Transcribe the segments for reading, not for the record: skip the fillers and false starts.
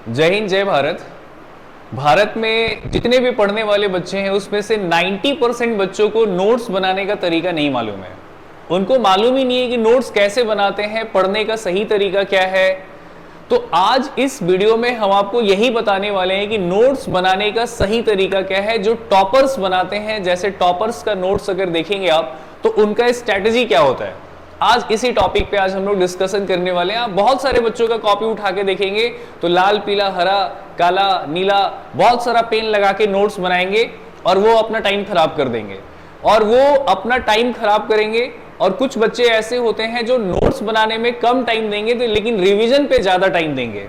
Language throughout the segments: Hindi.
जय हिंद, जय भारत। भारत में जितने भी पढ़ने वाले बच्चे हैं उसमें से 90% बच्चों को नोट्स बनाने का तरीका नहीं मालूम है। उनको मालूम ही नहीं है कि नोट्स कैसे बनाते हैं, पढ़ने का सही तरीका क्या है। तो आज इस वीडियो में हम आपको यही बताने वाले हैं कि नोट्स बनाने का सही तरीका क्या है। जो टॉपर्स बनाते हैं, जैसे टॉपर्स का नोट्स अगर देखेंगे आप तो उनका स्ट्रैटेजी क्या होता है, आज इसी टॉपिक पे आज हम लोग डिस्कशन करने वाले हैं। आप बहुत सारे बच्चों का कॉपी उठा के देखेंगे तो लाल, पीला, हरा, काला, नीला, बहुत सारा पेन लगा के नोट्स बनाएंगे और वो अपना टाइम खराब कर देंगे और वो अपना टाइम खराब करेंगे। और कुछ बच्चे ऐसे होते हैं जो नोट्स बनाने में कम टाइम देंगे तो लेकिन रिवीजन पे ज्यादा टाइम देंगे।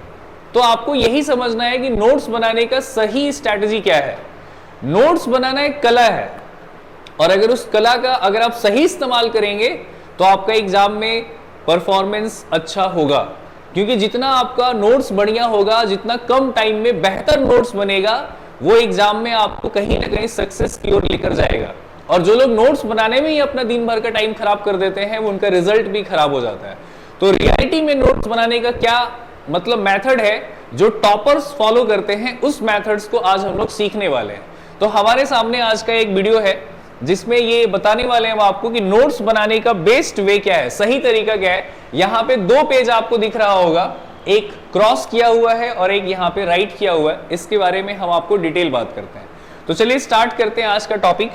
तो आपको यही समझना है कि नोट्स बनाने का सही स्ट्रैटेजी क्या है। नोट्स बनाना एक कला है और अगर उस कला का अगर आप सही इस्तेमाल करेंगे तो आपका एग्जाम में परफॉर्मेंस अच्छा होगा। क्योंकि जितना आपका नोट्स बढ़िया होगा, जितना कम टाइम में बेहतर नोट्स बनेगा, वो एग्जाम में आपको कहीं ना कहीं सक्सेस की ओर लेकर जाएगा। और जो लोग नोट्स बनाने में ही अपना दिन भर का टाइम खराब कर देते हैं वो उनका रिजल्ट भी खराब हो जाता है। तो रियलिटी में नोट्स बनाने का क्या मतलब मेथड है जो टॉपर्स फॉलो करते हैं, उस मेथड्स को आज हम लोग सीखने वाले हैं। तो हमारे सामने आज का एक वीडियो है जिसमें ये बताने वाले हैं हम आपको कि नोट्स बनाने का बेस्ट वे क्या है, सही तरीका क्या है। यहाँ पे दो पेज आपको दिख रहा होगा, एक क्रॉस किया हुआ है और एक यहाँ पे राइट किया हुआ है। इसके बारे में हम आपको डिटेल बात करते हैं। तो चलिए स्टार्ट करते हैं आज का टॉपिक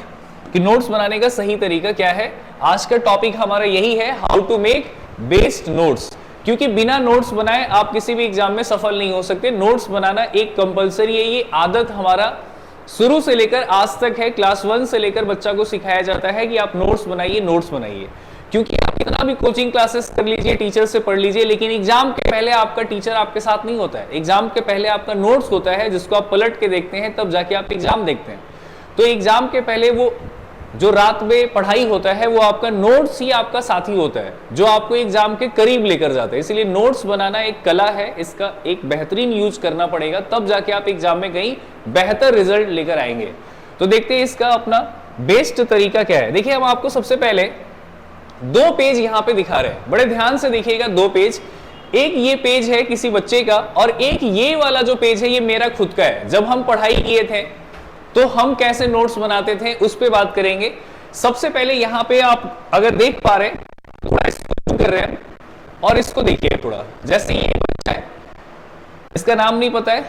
कि नोट्स बनाने का सही तरीका क्या है। आज का टॉपिक हमारा यही है, how to make best notes. क्योंकि बिना नोट्स बनाए आप किसी भी एग्जाम में सफल नहीं हो सकते। नोट्स बनाना एक कंपलसरी है, ये आदत हमारा शुरू से लेकर आज तक है। क्लास 1 से लेकर बच्चा को सिखाया जाता है कि आप नोट्स बनाइए, नोट्स बनाइए। क्योंकि आप कितना भी कोचिंग क्लासेस कर लीजिए, टीचर से पढ़ लीजिए, लेकिन एग्जाम के पहले आपका टीचर आपके साथ नहीं होता है। एग्जाम के पहले आपका नोट्स होता है जिसको आप पलट के देखते हैं, तब जाके आप एग्जाम देखते हैं। तो एग्जाम के पहले वो जो रात में पढ़ाई होता है वो आपका नोट्स ही आपका साथी होता है जो आपको एग्जाम के करीब लेकर जाता है। इसलिए नोट्स बनाना एक कला है, इसका एक बेहतरीन यूज करना पड़ेगा, तब जाके आप एग्जाम में कहीं बेहतर रिजल्ट लेकर आएंगे। तो देखते हैं इसका अपना बेस्ट तरीका क्या है। देखिए हम आपको सबसे पहले दो पेज यहाँ पे दिखा रहे हैं, बड़े ध्यान से देखिएगा। दो पेज, एक ये पेज है किसी बच्चे का और एक ये वाला जो पेज है ये मेरा खुद का है। जब हम पढ़ाई किए थे तो हम कैसे नोट्स बनाते थे उस पे बात करेंगे। सबसे पहले यहाँ पे आप अगर देख पा रहे हैं, थोड़ा इसको कर रहे हैं और इसको देखिए थोड़ा। जैसे ये बच्चा है, इसका नाम नहीं पता है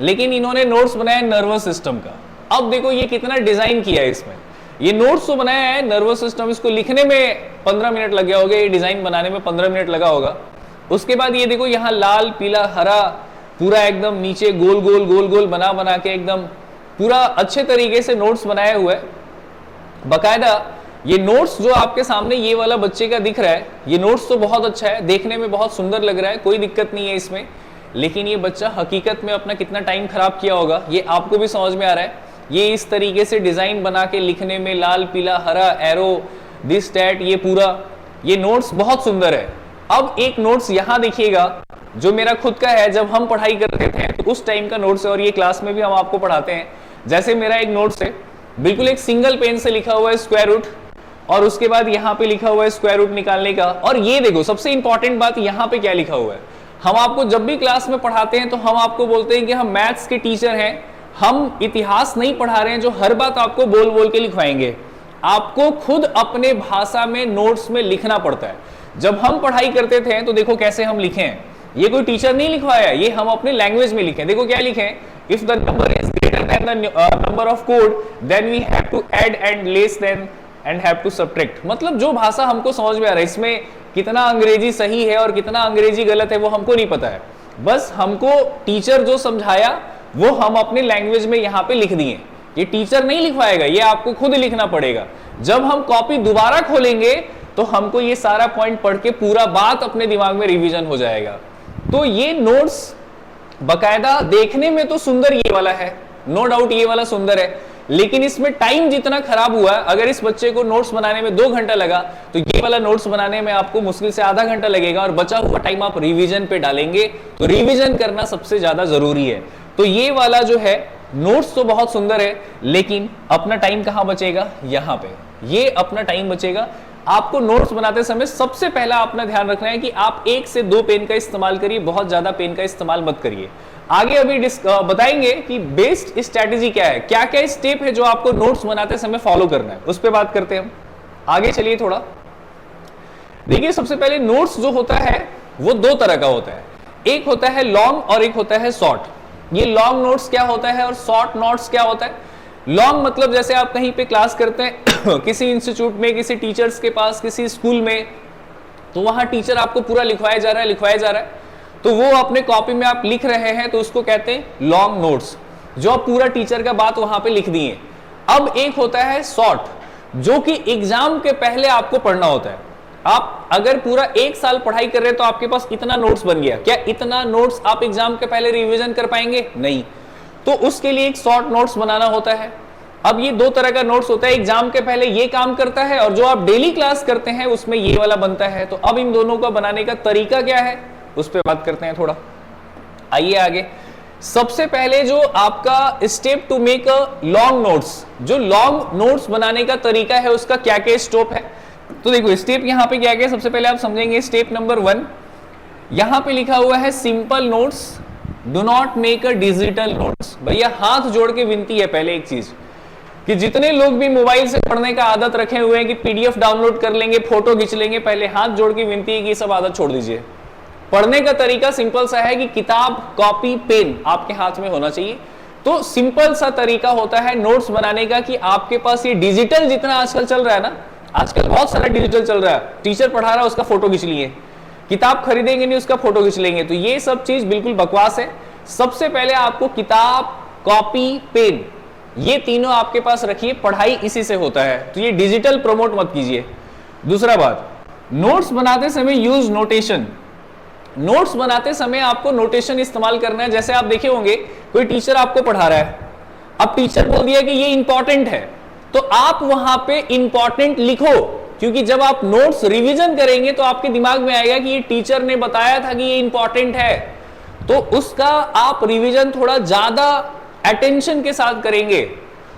लेकिन इन्होंने नोट्स बनाया नर्वस सिस्टम का। अब देखो ये कितना डिजाइन किया है इसमें। ये नोट्स तो बनाया है नर्वस सिस्टम, इसको लिखने में 15 मिनट लग गया होगा, ये डिजाइन बनाने में 15 मिनट लगा होगा। उसके बाद ये देखो यहाँ लाल, पीला, हरा, पूरा एकदम नीचे गोल गोल गोल गोल बना बना के एकदम पूरा अच्छे तरीके से नोट्स बनाया हुआ है। बकायदा ये नोट्स जो आपके सामने ये वाला बच्चे का दिख रहा है, ये नोट्स तो बहुत अच्छा है, देखने में बहुत सुंदर लग रहा है, कोई दिक्कत नहीं है इसमें। लेकिन ये बच्चा हकीकत में अपना कितना टाइम खराब किया होगा ये आपको भी समझ में आ रहा है। ये इस तरीके से डिजाइन बना के लिखने में लाल, पीला, हरा, एरो, दिस डैट, ये पूरा ये नोट्स बहुत सुंदर है। अब एक नोट्स यहाँ देखिएगा जो मेरा खुद का है, जब हम पढ़ाई करते थे तो उस टाइम का नोट्स है और ये क्लास में भी हम आपको पढ़ाते हैं। जैसे मेरा एक नोट्स है, बिल्कुल एक सिंगल पेन से लिखा हुआ है स्क्वायर रूट और उसके बाद यहाँ पे लिखा हुआ है स्क्वायर रूट निकालने का। और ये देखो सबसे इंपॉर्टेंट बात यहाँ पे क्या लिखा हुआ है। हम आपको जब भी क्लास में पढ़ाते हैं तो हम आपको बोलते हैं कि हम मैथ्स के टीचर हैं, हम इतिहास नहीं पढ़ा रहे हैं जो हर बात आपको बोल बोल के लिखवाएंगे। आपको खुद अपने भाषा में नोट्स में लिखना पड़ता है। जब हम पढ़ाई करते थे तो देखो कैसे हम लिखे हैं, ये कोई टीचर नहीं लिखवाया, ये हम अपने लैंग्वेज में लिखे। देखो क्या लिखे, if the number is greater than the number of code then we have to add and less than and have to subtract. मतलब जो भाषा हमको समझ में आ रहा है, इसमें कितना अंग्रेजी सही है और कितना अंग्रेजी गलत है वो हमको नहीं पता है। बस हमको टीचर जो समझाया वो हम अपने लैंग्वेज में यहाँ पे लिख दिए। ये टीचर नहीं लिखवाएगा, ये आपको खुद लिखना पड़ेगा। जब हम कॉपी दोबारा खोलेंगे तो हमको ये सारा पॉइंट पढ़ के पूरा बात अपने दिमाग में रिवीजन हो जाएगा। तो ये नोट्स बकायदा देखने में तो सुंदर ये वाला है, नो डाउट ये वाला सुंदर है, लेकिन इसमें टाइम जितना खराब हुआ, अगर इस बच्चे को नोट्स बनाने में 2 घंटा लगा तो ये वाला नोट्स बनाने में आपको मुश्किल से आधा घंटा लगेगा और बचा हुआ टाइम आप रिवीजन पे डालेंगे। तो रिवीजन करना सबसे ज्यादा जरूरी है। तो ये वाला जो है नोट्स तो बहुत सुंदर है लेकिन अपना टाइम कहां बचेगा, यहाँ पे ये अपना टाइम बचेगा। आपको नोट्स बनाते समय सबसे पहला अपना ध्यान रखना है कि आप 1 से 2 पेन का इस्तेमाल करिए, बहुत ज्यादा पेन का इस्तेमाल मत करिए। आगे अभी बताएंगे कि बेस्ट स्ट्रैटेजी क्या है, क्या क्या स्टेप है जो आपको नोट्स बनाते समय फॉलो करना है, उस पर बात करते हैं हम। आगे चलिए थोड़ा देखिए। सबसे पहले नोट्स जो होता है वो 2 तरह का होता है, एक होता है लॉन्ग और एक होता है शॉर्ट। ये लॉन्ग नोट्स क्या होता है और शॉर्ट नोट्स क्या होता है। लॉन्ग मतलब जैसे आप कहीं पे क्लास करते हैं किसी इंस्टीट्यूट में, किसी टीचर्स के पास, किसी स्कूल में, तो वहां टीचर आपको पूरा लिखवाया जा रहा है, तो वो अपने कॉपी में आप लिख रहे हैं, तो उसको कहते हैं लॉन्ग नोट्स, जो आप पूरा टीचर का बात वहां पे लिख दिए। अब एक होता है शॉर्ट, जो कि एग्जाम के पहले आपको पढ़ना होता है। आप अगर पूरा 1 साल पढ़ाई कर रहे हैं तो आपके पास इतना नोट्स बन गया, क्या इतना नोट्स आप एग्जाम के पहले रिवीजन कर पाएंगे? नहीं। तो उसके लिए एक शॉर्ट नोट्स बनाना होता है। अब ये 2 तरह का नोट्स होता है, एग्जाम के पहले ये काम करता है और जो आप डेली क्लास करते हैं उसमें ये वाला बनता है। तो अब इन दोनों का बनाने का तरीका क्या है उस पर बात करते हैं थोड़ा। आइए आगे। सबसे पहले जो आपका step to make a long notes, जो लॉन्ग नोट्स बनाने का तरीका है उसका क्या क्या स्टेप है, तो देखो स्टेप यहाँ पे क्या क्या। सबसे पहले आप समझेंगे स्टेप नंबर 1, यहां पे लिखा हुआ है simple notes, do not make a digital notes. भैया हाथ जोड़ के विनती है पहले एक चीज, कि जितने लोग भी मोबाइल से पढ़ने का आदत रखे हुए हैं कि पीडीएफ डाउनलोड कर लेंगे, फोटो खींच लेंगे, पहले हाथ जोड़ के विनती है कि ये सब आदत छोड़ दीजिए। पढ़ने का तरीका सिंपल सा है कि किताब, कॉपी, पेन आपके हाथ में होना चाहिए। तो सिंपल सा तरीका होता है नोट्स बनाने का कि आपके पास ये डिजिटल जितना आजकल चल रहा है ना, आजकल बहुत सारा डिजिटल चल रहा है, टीचर पढ़ा रहा है उसका फोटो खींच लिए, किताब खरीदेंगे नहीं उसका फोटो खींच लेंगे, तो ये सब चीज बिल्कुल बकवास है। सबसे पहले आपको किताब, कॉपी, पेन, ये तीनों आपके पास रखिए, पढ़ाई इसी से होता है, तो ये डिजिटल प्रमोट मत कीजिए। दूसरा बात, नोट्स बनाते समय यूज नोटेशन। नोट्स बनाते समय आपको नोटेशन इस्तेमाल करना है। जैसे आप देखे होंगे कोई टीचर आपको पढ़ा रहा है, अब टीचर बोल दिया कि ये इंपॉर्टेंट है, तो आप वहां पे इंपॉर्टेंट लिखो, क्योंकि जब आप नोट्स रिवीजन करेंगे तो आपके दिमाग में आएगा कि ये टीचर ने बताया था कि ये इंपॉर्टेंट है, तो उसका आप रिवीजन थोड़ा ज्यादा अटेंशन के साथ करेंगे।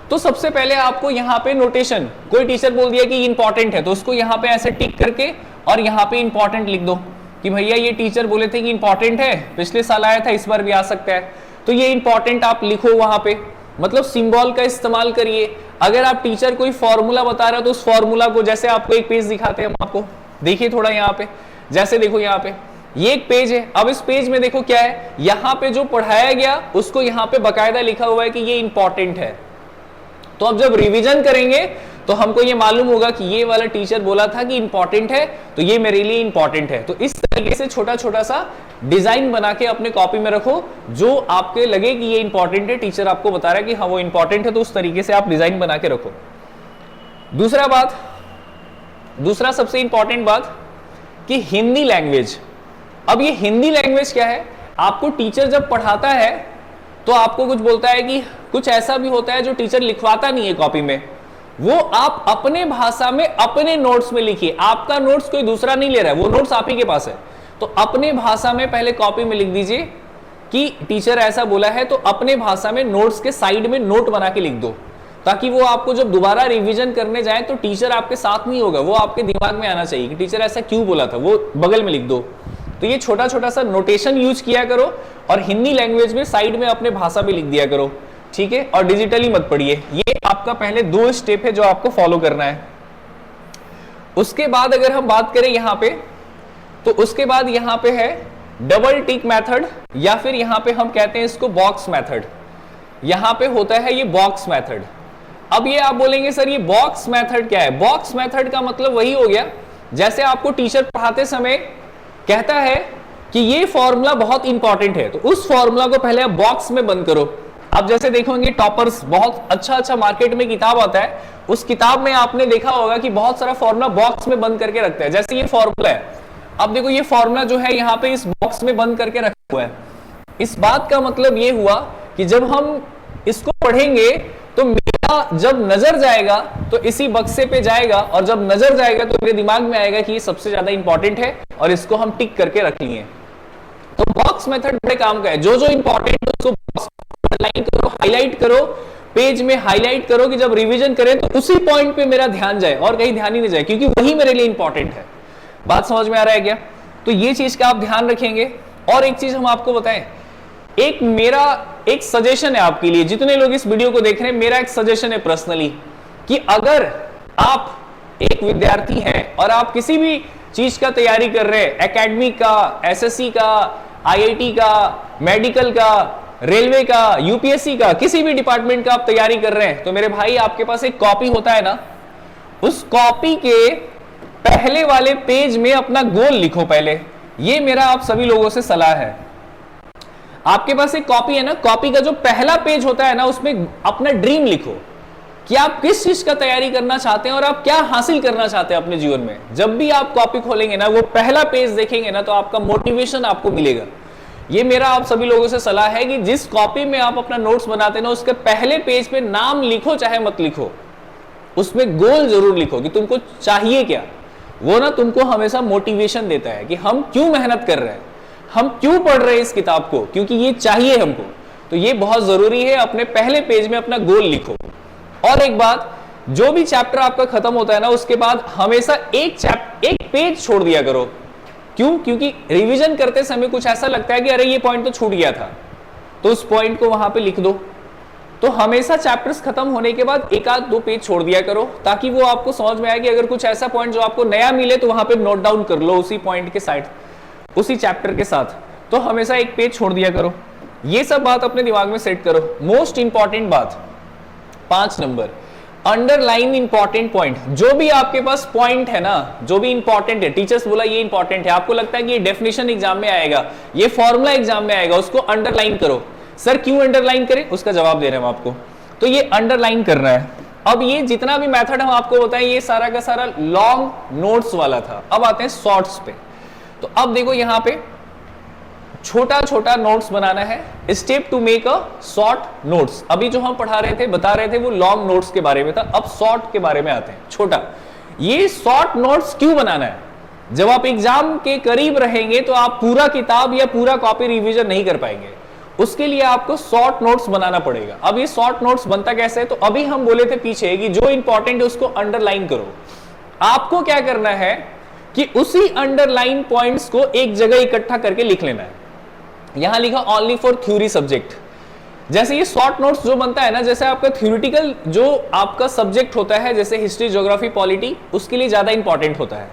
तो सबसे पहले आपको यहाँ पे नोटेशन, कोई टीचर बोल दिया कि इंपॉर्टेंट है, तो उसको यहाँ पे ऐसे टिक करके और यहाँ पे इंपॉर्टेंट लिख दो कि भैया ये टीचर बोले थे कि इंपॉर्टेंट है, पिछले साल आया था, इस बार भी आ सकता है, तो ये इंपॉर्टेंट आप लिखो वहां पे। मतलब सिंबल का इस्तेमाल करिए। अगर आप टीचर कोई फॉर्मूला बता रहे हो तो उस फॉर्मूला को, जैसे आपको एक पेज दिखाते हैं हम आपको, देखिए थोड़ा यहाँ पे, जैसे देखो यहाँ पे ये एक पेज है, अब इस पेज में देखो क्या है, यहाँ पे जो पढ़ाया गया उसको यहाँ पे बकायदा लिखा हुआ है कि ये इंपॉर्टेंट है। तो अब जब रिवीजन करेंगे तो हमको ये मालूम होगा कि ये वाला टीचर बोला था कि इंपॉर्टेंट है, तो ये मेरे लिए इंपॉर्टेंट है। तो इस तरीके से छोटा छोटा सा डिजाइन बना के अपने कॉपी में रखो, जो आपके लगे कि ये इंपॉर्टेंट है, टीचर आपको बता रहा है कि हाँ वो इंपॉर्टेंट है, तो उस तरीके से आप डिजाइन बना के रखो। दूसरा सबसे इंपॉर्टेंट बात कि हिंदी लैंग्वेज। अब ये हिंदी लैंग्वेज क्या है, आपको टीचर जब पढ़ाता है तो आपको कुछ बोलता है कि कुछ ऐसा भी होता है जो टीचर लिखवाता नहीं है कॉपी में, वो आप अपने भाषा में अपने नोट्स में लिखिए। आपका नोट्स कोई दूसरा नहीं ले रहा है, वो नोट्स आप ही के पास है, तो अपने भाषा में पहले कॉपी में लिख दीजिए कि टीचर ऐसा बोला है, तो अपने भाषा में नोट्स के साइड में नोट बना के लिख दो, ताकि वो आपको जब दोबारा रिवीजन करने जाए तो टीचर आपके साथ नहीं होगा, वो आपके दिमाग में आना चाहिए कि टीचर ऐसा क्यों बोला था, वो बगल में लिख दो। तो ये छोटा छोटा सा नोटेशन यूज किया करो और हिंदी लैंग्वेज में साइड में अपने भाषा में लिख दिया करो, ठीक है, और डिजिटली मत पढ़िए। ये आपका पहले 2 स्टेप है जो आपको फॉलो करना है। उसके बाद अगर हम बात करें यहां पे, तो उसके बाद यहां पे है डबल टिक मेथड, या फिर यहां पे हम कहते हैं इसको बॉक्स मेथड। यहां पे होता है ये बॉक्स मेथड। अब ये आप बोलेंगे सर ये बॉक्स मेथड क्या है? बॉक्स मेथड का मतलब वही हो गया, जैसे आपको टीचर पढ़ाते समय कहता है कि ये फॉर्मूला बहुत इंपॉर्टेंट है, तो उस फॉर्मूला को पहले आप बॉक्स में बंद करो। आप जैसे देखोगे टॉपर्स, बहुत अच्छा मार्केट में किताब आता है, उस किताब में आपने देखा होगा कि बहुत सारा फॉर्मूला बॉक्स में बंद करके रखते हैं। जैसे ये फॉर्मूला है, अब देखो ये फॉर्मूला जो है यहाँ पे इस बॉक्स में बंद करके रखा हुआ है। इस बात का मतलब ये हुआ कि जब हम इसको पढ़ेंगे तो मेरा जब नजर जाएगा तो इसी बक्से पे जाएगा, और जब नजर जाएगा तो मेरे दिमाग में आएगा कि ये सबसे ज्यादा इंपॉर्टेंट है और इसको हम टिक करके रख लिए। तो बॉक्स मेथड बड़े काम का है, जो जो इंपॉर्टेंट है उसको बॉक्स हाईलाइट करो, पेज में हाईलाइट करो कि जब रिवीजन करें तो उसी पॉइंट पे मेरा ध्यान जाए और कहीं ध्यान ही नहीं जाए, क्योंकि वही मेरे लिए इंपॉर्टेंट है। बात समझ में आ रहा है क्या? तो ये चीज का आप ध्यान रखेंगे। और एक चीज हम आपको बताएं, मेरा एक सजेशन है आपके लिए, जितने लोग इस वीडियो को देख रहे हैं, मेरा एक सजेशन है पर्सनली, कि अगर आप एक विद्यार्थी हैं और आप किसी भी चीज का तैयारी कर रहे हैं, एकेडमिक का, एसएससी का, आईआईटी का, मेडिकल का, रेलवे का, यूपीएससी का, किसी भी डिपार्टमेंट का आप तैयारी कर रहे हैं, तो मेरे भाई आपके पास एक कॉपी होता है ना, उस कॉपी के पहले वाले पेज में अपना गोल लिखो पहले। ये मेरा आप सभी लोगों से सलाह है। आपके पास एक कॉपी है ना, कॉपी का जो पहला पेज होता है ना, उसमें अपना ड्रीम लिखो कि आप किस चीज का तैयारी करना चाहते हैं और आप क्या हासिल करना चाहते हैं अपने जीवन में। जब भी आप कॉपी खोलेंगे ना, वो पहला पेज देखेंगे ना, तो आपका मोटिवेशन आपको मिलेगा। ये मेरा आप सभी लोगों से सलाह है कि जिस कॉपी में आप अपना नोट्स बनाते हैं ना, उसके पहले पेज पे नाम लिखो चाहे मत लिखो, उसमें गोल जरूर लिखो कि तुमको चाहिए क्या। वो ना तुमको हमेशा मोटिवेशन देता है कि हम क्यों मेहनत कर रहे हैं, हम क्यों पढ़ रहे हैं इस किताब को, क्योंकि ये चाहिए हमको। तो ये बहुत जरूरी है, अपने पहले पेज में अपना गोल लिखो। और एक बात, जो भी चैप्टर आपका खत्म होता है ना, उसके बाद हमेशा एक पेज छोड़ दिया करो। क्यों? क्योंकि रिवीजन करते समय कुछ ऐसा लगता है कि अरे ये पॉइंट तो छूट गया था, तो उस पॉइंट को वहां पे लिख दो। तो हमेशा चैप्टर्स खत्म होने के बाद एक आध दो पेज छोड़ दिया करो, ताकि वो आपको समझ में आए कि अगर कुछ ऐसा पॉइंट जो आपको नया मिले तो वहां पे नोट डाउन कर लो उसी पॉइंट के साइड, उसी चैप्टर के साथ। तो हमेशा एक पेज छोड़ दिया करो। ये सब बात अपने दिमाग में सेट करो। मोस्ट इंपॉर्टेंट बात 5 नंबर, अंडरलाइन इंपॉर्टेंट पॉइंट। जो भी आपके पास पॉइंट है ना, जो भी इंपॉर्टेंट है, टीचर्स बोला ये इंपॉर्टेंट है, आपको लगता है कि ये डेफिनेशन एग्जाम में आएगा, ये फॉर्मूला एग्जाम में आएगा, उसको अंडरलाइन करो। सर क्यों अंडरलाइन करें, उसका जवाब दे रहे हैं हम आपको। तो ये अंडरलाइन करना है। अब ये जितना भी मेथड हम आपको बताएं, ये सारा का सारा लॉन्ग नोट्स वाला था। अब आते हैं शॉर्ट्स पे। तो अब देखो यहाँ पे छोटा छोटा नोट्स बनाना है, step to make a short notes. अभी जो हम पढ़ा रहे थे, बता रहे थे, वो लॉन्ग नोट्स के बारे में था। अब शॉर्ट के बारे में आते हैं, छोटा। ये शॉर्ट नोट्स क्यों बनाना है? जब आप एग्जाम के करीब रहेंगे तो आप पूरा किताब या पूरा कॉपी रिवीजन नहीं कर पाएंगे, उसके लिए आपको शॉर्ट नोट्स बनाना पड़ेगा। अब ये शॉर्ट नोट्स बनता कैसे है? तो अभी हम बोले थे पीछे कि जो इंपॉर्टेंट है उसको अंडरलाइन करो। आपको क्या करना है कि उसी अंडरलाइन पॉइंट्स को एक जगह इकट्ठा करके लिख लेना है। यहां लिखा ओनली फॉर थ्योरी सब्जेक्ट। जैसे ये शॉर्ट नोट्स जो बनता है ना, जैसे आपका थ्योरेटिकल जो आपका सब्जेक्ट होता है, जैसे हिस्ट्री, ज्योग्राफी, पॉलिटी, उसके लिए ज्यादा इंपॉर्टेंट होता है।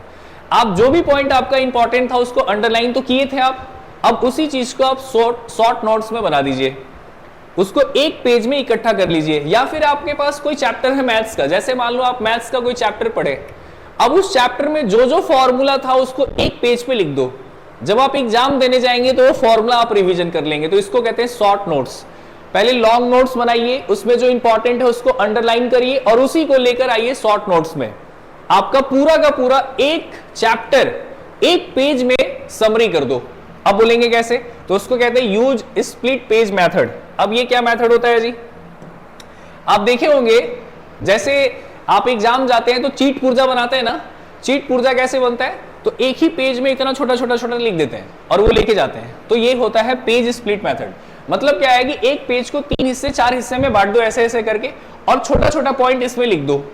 आप जो भी पॉइंट आपका इंपॉर्टेंट था उसको अंडरलाइन तो किए थे आप, अब उसी चीज को आप शॉर्ट नोट्स में बना दीजिए, उसको एक पेज में इकट्ठा कर लीजिए। या फिर आपके पास कोई चैप्टर है मैथ्स का, जैसे मान लो आप मैथ्स का कोई चैप्टर पढ़े, अब उस चैप्टर में जो जो फॉर्मूला था उसको एक पेज पे लिख दो। जब आप एग्जाम देने जाएंगे तो वो फॉर्मूला आप रिवीजन कर लेंगे। तो इसको कहते हैं शॉर्ट नोट्स। पहले लॉन्ग नोट्स बनाइए, उसमें जो इंपॉर्टेंट है उसको अंडरलाइन करिए और उसी को लेकर आइए शॉर्ट नोट्स में। आपका पूरा का पूरा एक चैप्टर एक पेज में समरी कर दो। अब बोलेंगे कैसे? तो उसको कहते हैं यूज स्प्लिट पेज मेथड। अब ये क्या मेथड होता है जी? आप देखे होंगे, जैसे आप एग्जाम जाते हैं तो चीट पुर्जा बनाते हैं ना, चीट पुर्जा कैसे बनता है? तो एक ही पेज में इतना छोटा छोटा छोटा लिख देते हैं और वो लेके जाते हैं। तो ये होता है पेज स्प्लिट मेथड। मतलब क्या है कि एक पेज को 3 हिस्से 4 हिस्से में बांट दो ऐसे ऐसे करके, और छोटा छोटा पॉइंट इसमें लिख दो,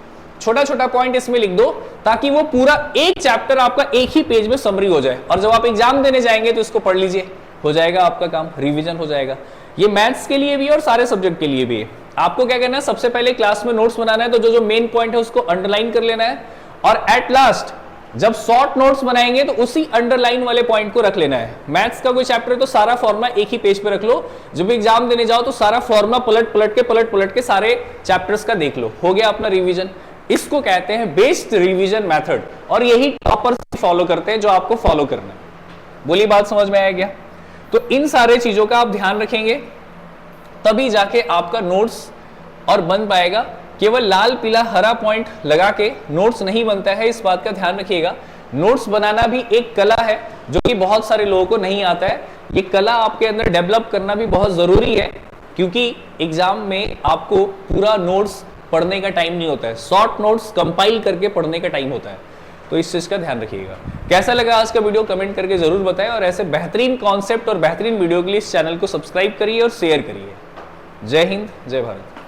छोटा छोटा पॉइंट इसमें लिख दो, ताकि वो पूरा एक चैप्टर आपका एक ही पेज में समरी हो जाए। और जब आप एग्जाम देने जाएंगे तो इसको पढ़ लीजिए, हो जाएगा आपका काम, रिवीजन हो जाएगा। ये मैथ्स के लिए भी और सारे सब्जेक्ट के लिए भी है। आपको क्या करना है, सबसे पहले क्लास में नोट्स बनाना है, तो जो जो मेन पॉइंट है उसको अंडरलाइन कर लेना है, और एट लास्ट जब शॉर्ट नोट्स बनाएंगे तो उसी अंडरलाइन वाले पॉइंट को रख लेना है। मैथ्स का कोई चैप्टर है तो सारा फॉर्मूला एक ही पेज पे रख लो, जब एग्जाम देने जाओ तो सारा फॉर्मूला पलट पलट के सारे चैप्टर्स का देख लो, हो गया अपना रिवीजन। इसको कहते हैं बेस्ड रिवीजन मेथड, और यही टॉपर्स फॉलो करते हैं जो आपको फॉलो करना है। बोली बात समझ में आया क्या? तो इन सारे चीजों का आप ध्यान रखेंगे, तभी जाके आपका नोट्स और बन पाएगा। केवल लाल पीला हरा पॉइंट लगा के नोट्स नहीं बनता है, इस बात का ध्यान रखिएगा। नोट्स बनाना भी एक कला है जो कि बहुत सारे लोगों को नहीं आता है। ये कला आपके अंदर डेवलप करना भी बहुत जरूरी है, क्योंकि एग्जाम में आपको पूरा नोट्स पढ़ने का टाइम नहीं होता है, शॉर्ट नोट्स कंपाइल करके पढ़ने का टाइम होता है। तो इस चीज का ध्यान रखिएगा। कैसा लगा आज का वीडियो कमेंट करके जरूर बताएं, और ऐसे बेहतरीन कॉन्सेप्ट और बेहतरीन वीडियो के लिए इस चैनल को सब्सक्राइब करिए और शेयर करिए। जय हिंद, जय भारत।